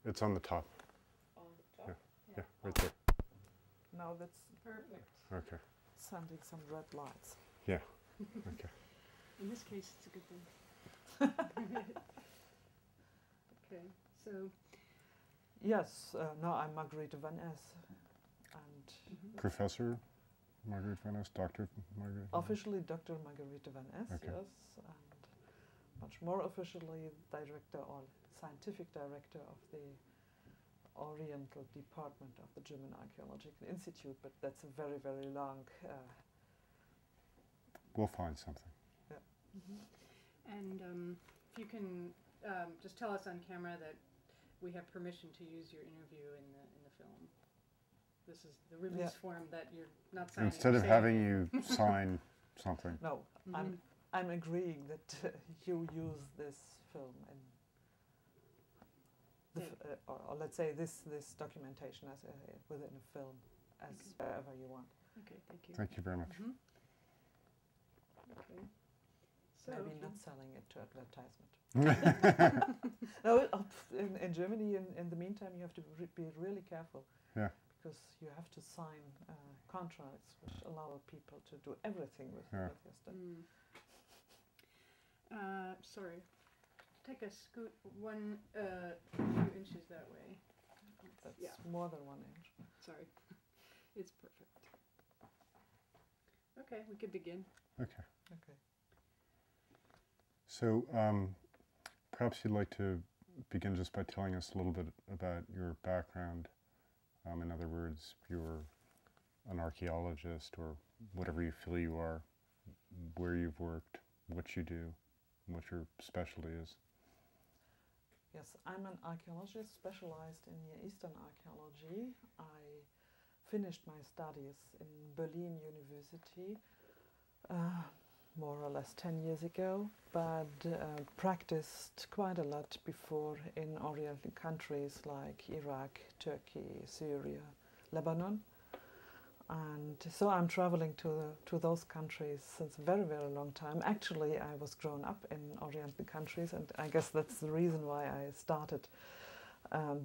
It's on the top. On the top? Yeah, right there. Now that's Perfect. Okay. sending some red lights. Yeah. Okay. In this case, it's a good thing. Okay, so Yes, no, I'm Margarete van Ess, and Professor Margarete van Ess, Dr. Margarete van Ess? officially Dr. Margarete van Ess, Okay. yes, and much more officially director or scientific director of the Oriental Department of the German Archaeological Institute, but that's a very, very long. We'll find something. And if you can just tell us on camera that we have permission to use your interview in the film. This is the release form that you're not signing. Instead of having you sign something. No, I'm agreeing that you use this film in, the or let's say this documentation as within a film as wherever you want. Okay, thank you. Thank you very much. Okay. So Maybe not selling it to advertisement. No, in Germany, in the meantime, you have to be really careful. Yeah. Because you have to sign contracts which allow people to do everything with your stuff. Sorry. Take a scoot one few inches that way. That's more than 1 inch. Sorry. It's perfect. Okay, we could begin. Okay. Okay. So perhaps you'd like to begin just by telling us a little bit about your background. In other words, you're an archaeologist or whatever you feel you are, where you've worked, what you do, and what your specialty is. Yes, I'm an archaeologist specialized in Near Eastern archaeology. I finished my studies in Berlin University more or less 10 years ago, but practiced quite a lot before in Oriental countries like Iraq, Turkey, Syria, Lebanon. And so I'm traveling to those countries since a very, very long time. Actually, I was grown up in Oriental countries, and I guess that's the reason why I started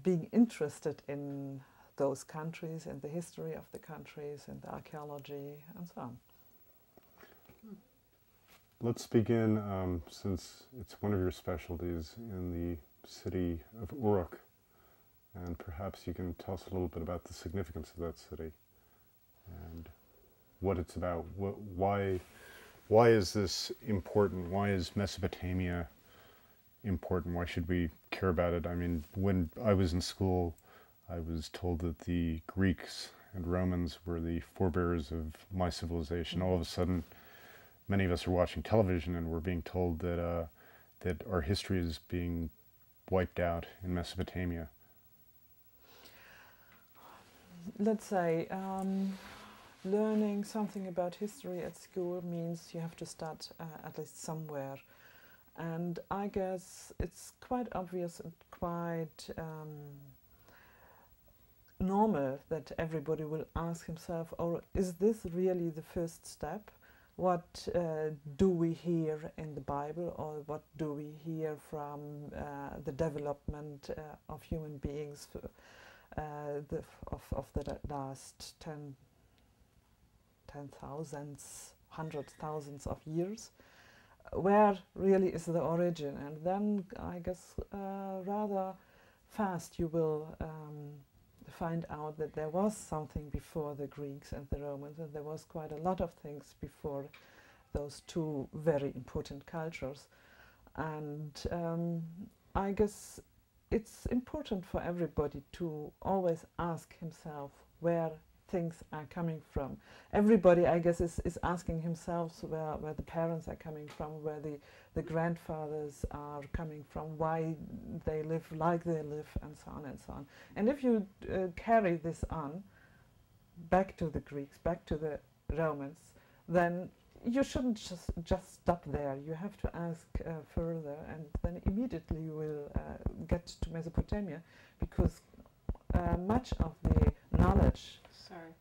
being interested in those countries and the history of the countries and the archaeology and so on. Let's begin, since it's one of your specialties, in the city of Arak. And perhaps you can tell us a little bit about the significance of that city and what it's about. Why is this important? Why is Mesopotamia important? Why should we care about it? I mean, when I was in school, I was told that the Greeks and Romans were the forebears of my civilization. All of a sudden, many of us are watching television and we're being told that that our history is being wiped out in Mesopotamia. Let's say learning something about history at school means you have to start at least somewhere. And I guess it's quite obvious and quite normal that everybody will ask himself, oh, is this really the first step? What do we hear in the Bible, or what do we hear from the development of human beings of the last 10,000s, 100,000s of years? Where really is the origin? And then I guess rather fast you will find out that there was something before the Greeks and the Romans, and there was quite a lot of things before those two very important cultures. And I guess it's important for everybody to always ask himself where things are coming from. Everybody, I guess, is asking himself where the parents are coming from, where the grandfathers are coming from, why they live like they live, and so on and so on. And if you carry this on back to the Greeks, back to the Romans, then you shouldn't just stop there. You have to ask further, and then immediately you will get to Mesopotamia, because much of the knowledge. Sorry.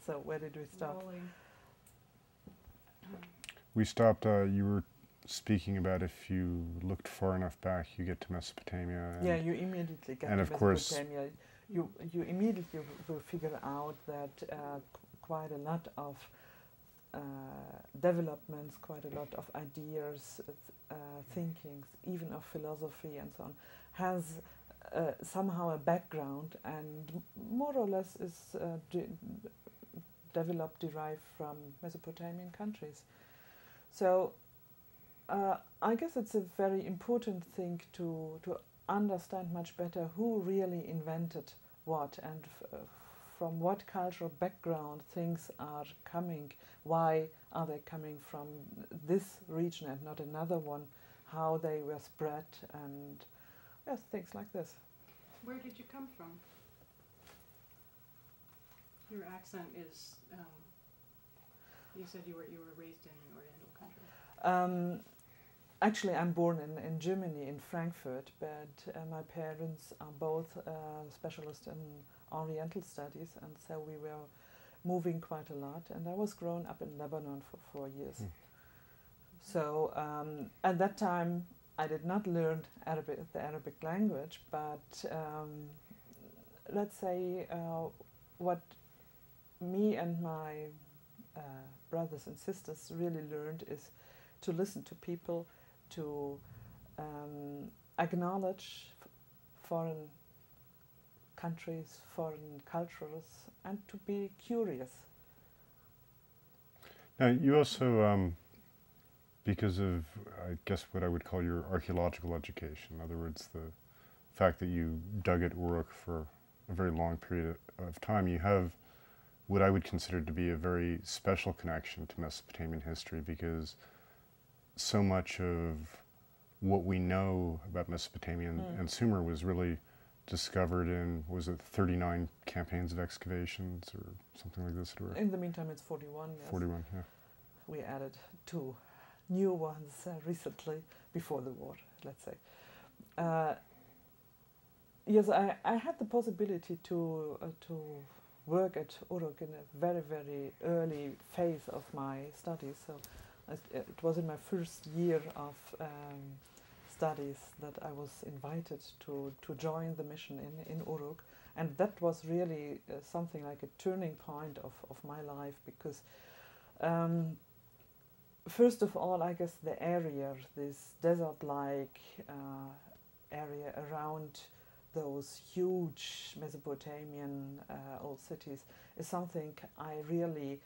So where did we stop? Rolling. We stopped, you were speaking about if you looked far enough back, you get to Mesopotamia. Yeah, you immediately get and to of course, Mesopotamia. You immediately will figure out that quite a lot of developments, quite a lot of ideas, thinkings, even of philosophy and so on, has somehow a background and more or less is developed, derived from Mesopotamian countries. So I guess it's a very important thing to understand much better who really invented what and from what cultural background things are coming, why are they coming from this region and not another one, how they were spread, and yes, things like this. Where did you come from? Your accent is, you said you were raised in an Oriental country. Actually, I'm born in Germany, in Frankfurt, but my parents are both specialists in Oriental studies, and so we were moving quite a lot. And I was grown up in Lebanon for 4 years. So at that time, I did not learn the Arabic language, but let's say what me and my brothers and sisters really learned is to listen to people, to acknowledge foreign countries, foreign cultures, and to be curious. Now, you also, because of, I guess, what I would call your archaeological education, in other words, the fact that you dug at Uruk for a very long period of time, you have what I would consider to be a very special connection to Mesopotamian history, because so much of what we know about Mesopotamia and Sumer was really discovered in, was it 39 campaigns of excavations or something like this? In the meantime, it's 41, yes. 41, yeah. We added 2 new ones recently, before the war, let's say. Yes, I had the possibility to work at Uruk in a very, very early phase of my studies. So it was in my first year of studies that I was invited to join the mission in Uruk. And that was really something like a turning point of my life, because first of all, I guess the area, this desert-like area around those huge Mesopotamian old cities is something I really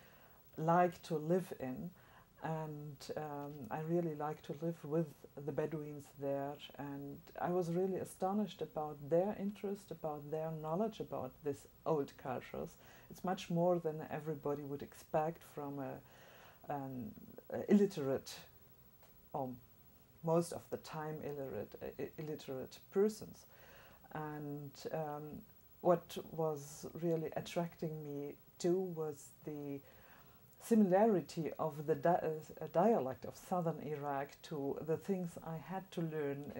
like to live in, and I really like to live with the Bedouins there, and I was really astonished about their interest, about their knowledge about these old cultures. It's much more than everybody would expect from an illiterate, or most of the time illiterate persons. And what was really attracting me too was the similarity of the dialect of southern Iraq to the things I had to learn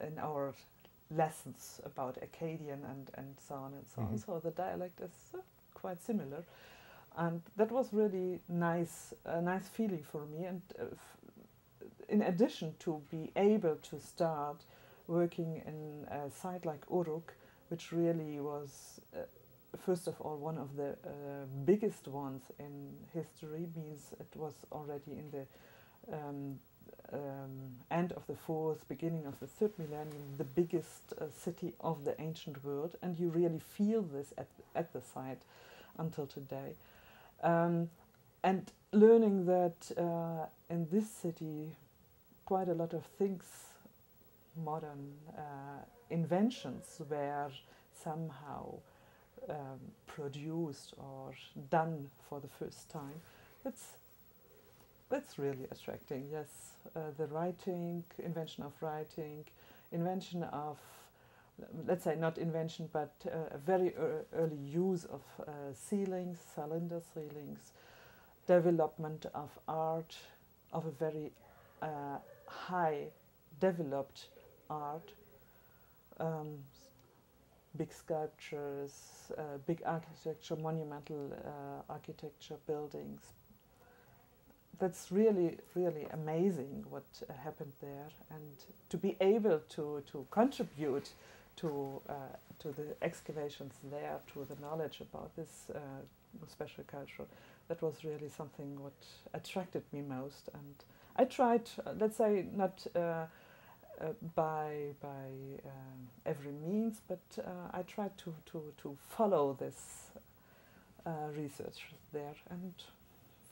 in our lessons about Akkadian and so on and so on. So the dialect is quite similar, and that was really nice, a nice feeling for me. And in addition to be able to start working in a site like Uruk, which really was first of all one of the biggest ones in history, means it was already in the end of the 4th, beginning of the 3rd millennium, the biggest city of the ancient world, and you really feel this at the site until today. And learning that in this city quite a lot of things, modern inventions, were somehow produced or done for the first time. That's really attracting, yes. The writing, invention of writing, invention of, let's say not invention, but a very early use of ceilings, cylinder ceilings, development of art, of a very high developed art, big sculptures, big architecture, monumental architecture, buildings. that's really, really amazing what happened there, and to be able to contribute to the excavations there, to the knowledge about this special culture, that was really something what attracted me most. And I tried, let's say, not by every means, but I tried to follow this research there, and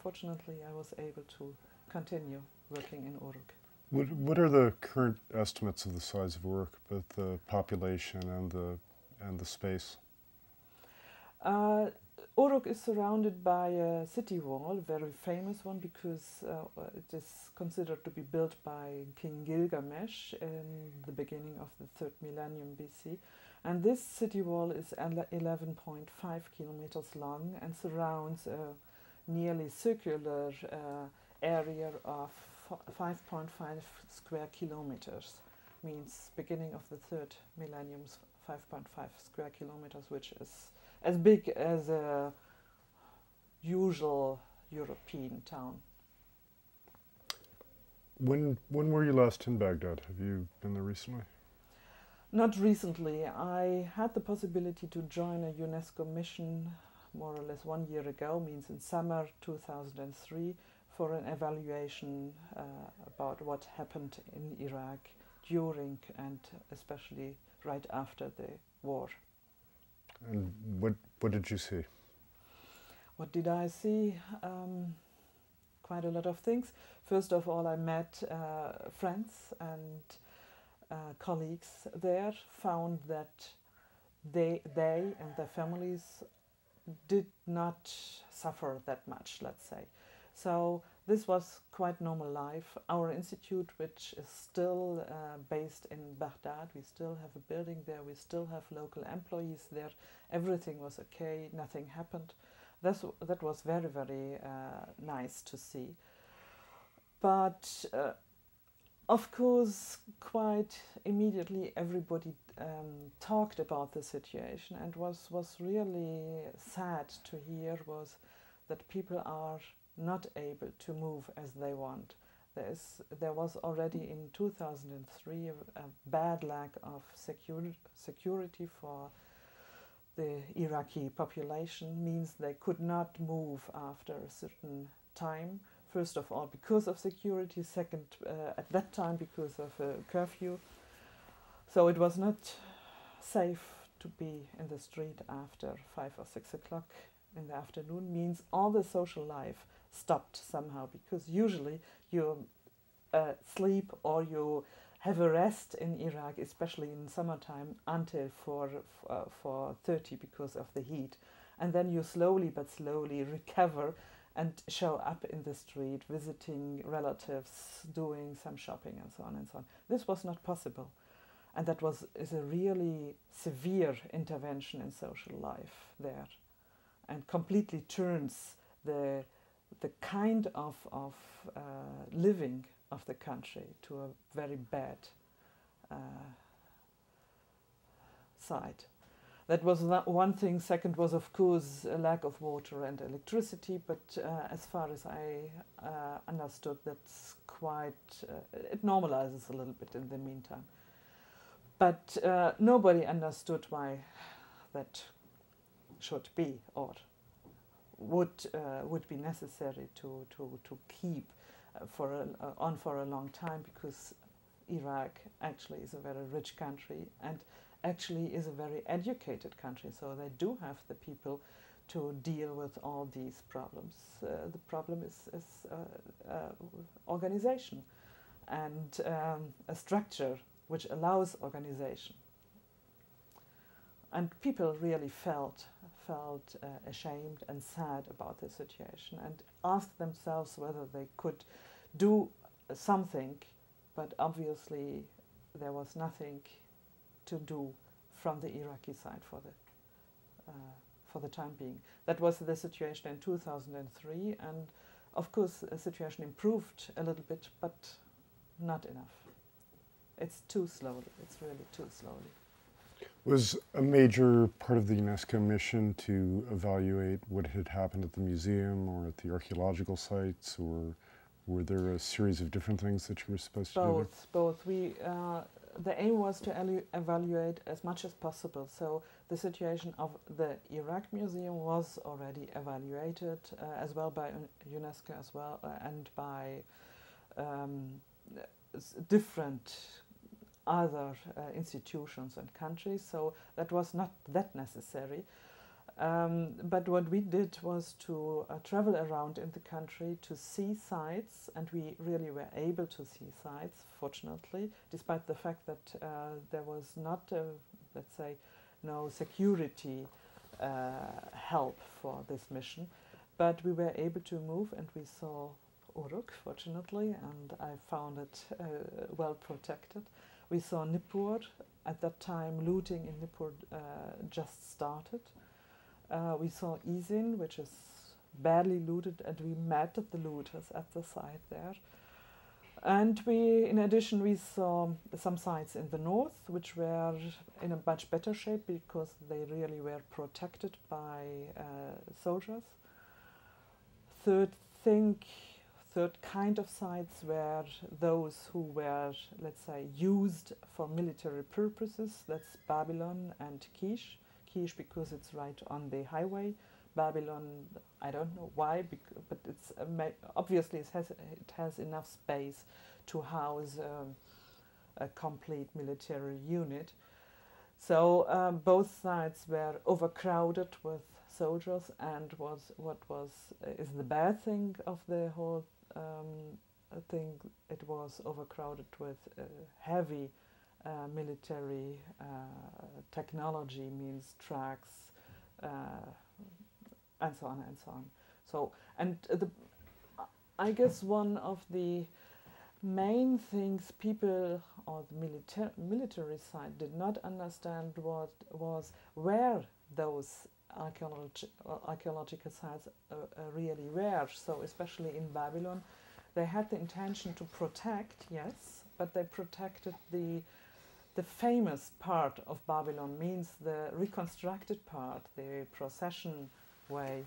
fortunately I was able to continue working in Uruk. What are the current estimates of the size of Uruk, both the population and the space? Uruk is surrounded by a city wall, a very famous one, because it is considered to be built by King Gilgamesh in the beginning of the 3rd millennium BC. And this city wall is 11.5 kilometers long and surrounds a nearly circular area of 5.5 square kilometers. Means beginning of the 3rd millennium, 5.5 square kilometers, which is as big as a usual European town. When were you last in Baghdad? Have you been there recently? Not recently. I had the possibility to join a UNESCO mission more or less 1 year ago, means in summer 2003, for an evaluation about what happened in Iraq during and especially right after the war. And what did you see? What did I see? Quite a lot of things. First of all, I met friends and colleagues there, found that they and their families did not suffer that much, let's say. So this was quite normal life. Our institute, which is still based in Baghdad, we still have a building there, we still have local employees there. Everything was okay, nothing happened. That was very, very nice to see. But of course, quite immediately everybody talked about the situation, and was really sad to hear was that people are not able to move as they want. There was already in 2003 a bad lack of security for the Iraqi population, means they could not move after a certain time. First of all, because of security. Second, at that time, because of a curfew. So it was not safe to be in the street after 5 or 6 o'clock in the afternoon. Means all the social life stopped somehow, because usually you sleep or you have a rest in Iraq, especially in summertime, until 4:30 because of the heat. And then you slowly but slowly recover and show up in the street, visiting relatives, doing some shopping and so on and so on. This was not possible. And that is a really severe intervention in social life there, and completely turns the kind of living of the country to a very bad side. That was one thing. Second was, of course, a lack of water and electricity, but as far as I understood, that's quite, it normalizes a little bit in the meantime. But nobody understood why that should be or would be necessary to keep on for a long time, because Iraq actually is a very rich country and actually is a very educated country, so they do have the people to deal with all these problems. The problem is organization and a structure which allows organization. And people really felt ashamed and sad about the situation, and asked themselves whether they could do something, but obviously there was nothing to do from the Iraqi side for the time being. That was the situation in 2003, and of course the situation improved a little bit, but not enough. It's too slowly. It's really too slowly. Was a major part of the UNESCO mission to evaluate what had happened at the museum or at the archaeological sites, or Were there a series of different things that you were supposed to do there? Both. The aim was to evaluate as much as possible. So the situation of the Iraq Museum was already evaluated as well by UNESCO as well and by different other institutions and countries. So that was not that necessary. But what we did was to travel around in the country to see sites, and we really were able to see sites, fortunately, despite the fact that there was not, let's say, no security help for this mission. But we were able to move, and we saw Uruk, fortunately, and I found it well protected. We saw Nippur. At that time, looting in Nippur just started. We saw Izin, which is badly looted, and we met the looters at the site there. And in addition, we saw some sites in the north, which were in a much better shape because they really were protected by soldiers. Third kind of sites were those who were, let's say, used for military purposes. That's Babylon and Kish. Kish because it's right on the highway. Babylon, I don't know why, but it's obviously it has enough space to house a complete military unit. So both sides were overcrowded with soldiers, and is the bad thing of the whole thing. It was overcrowded with heavy military technology, means trucks, and so on and so on. So, and I guess one of the main things people on the military side did not understand was where those archaeological sites really were. So, especially in Babylon, they had the intention to protect, yes, but they protected the famous part of Babylon, means the reconstructed part, the procession way,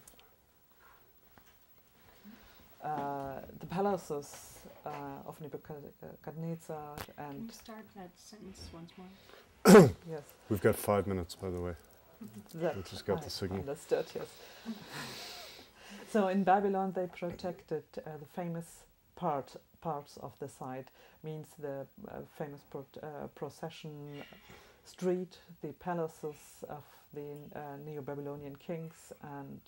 the palaces of Nebuchadnezzar, and... Can you start that sentence once more? Yes. We've got 5 minutes, by the way. That We just got the signal. Understood, yes. So in Babylon they protected the famous parts of the site, means the famous procession street, the palaces of the Neo-Babylonian kings, and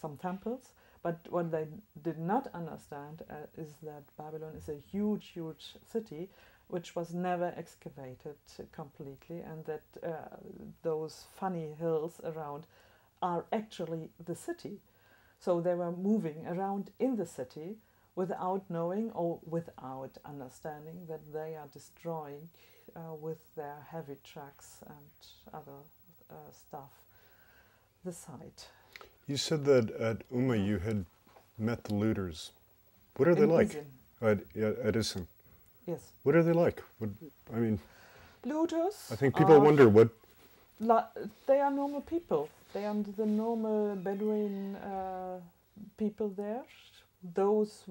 some temples. But what they did not understand is that Babylon is a huge, huge city which was never excavated completely, and that those funny hills around are actually the city. So they were moving around in the city without knowing or without understanding that they are destroying with their heavy trucks and other stuff the site. You said that at Ummah you had met the looters. What are they like? At Izin. Yes. What are they like? Looters. I think people wonder what... They are normal people. They are the normal Bedouin people there. Those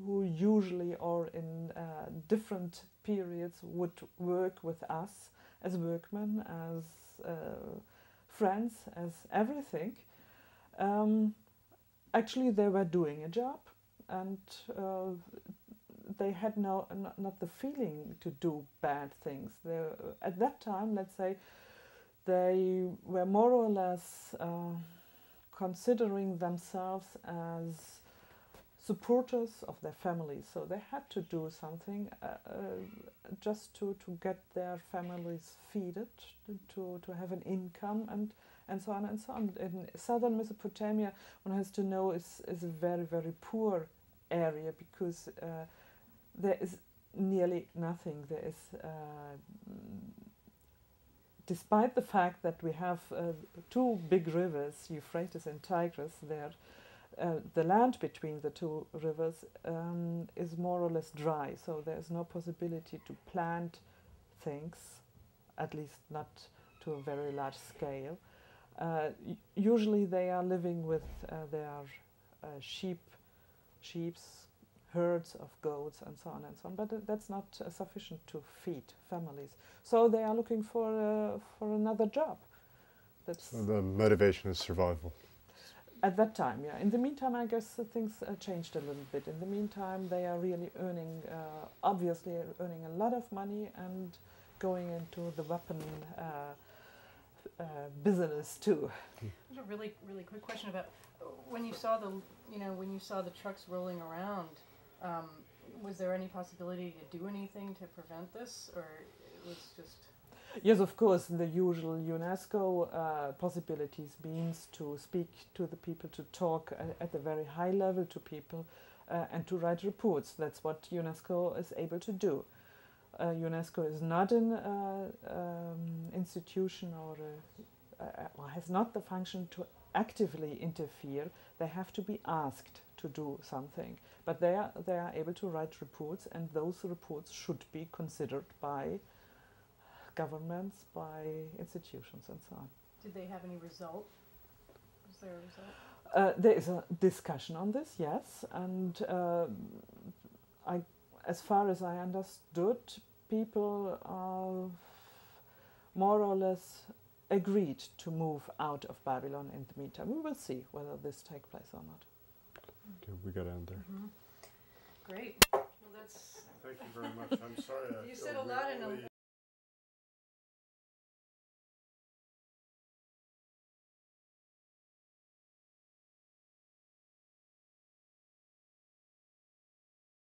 who usually or in different periods would work with us as workmen, as friends, as everything. Actually, they were doing a job, and they had not the feeling to do bad things. At that time, let's say, they were more or less considering themselves as supporters of their families. So they had to do something just to get their families feeded, to have an income, and so on and so on. In southern Mesopotamia, one has to know, is a very, very poor area, because there is nearly nothing. There is, despite the fact that we have two big rivers, Euphrates and Tigris, there, the land between the two rivers is more or less dry, so there is no possibility to plant things, at least not to a very large scale. Usually they are living with their sheep, herds of goats and so on and so on. But that's not sufficient to feed families. So they are looking for another job. That's So the motivation is survival. at that time, yeah. In the meantime, I guess things changed a little bit. In the meantime, they are really earning, obviously earning a lot of money and going into the weapon business too. There's a really quick question about when you saw the trucks rolling around. Was there any possibility to do anything to prevent this, or it was just? Yes, of course, the usual UNESCO possibilities means to speak to the people, to talk at a very high level to people, and to write reports. That's what UNESCO is able to do. UNESCO is not an institution or has not the function to actively interfere. They have to be asked to do something. But they are able to write reports, and those reports should be considered by governments, by institutions and so on. Did they have any result? Was there a result? There is a discussion on this, yes, and as far as I understood, people are more or less agreed to move out of Babylon in the meantime. We will see whether this takes place or not. Okay, we got to end there. Mm-hmm. Great. Well, that's. Thank you very much. I'm sorry. You said a lot in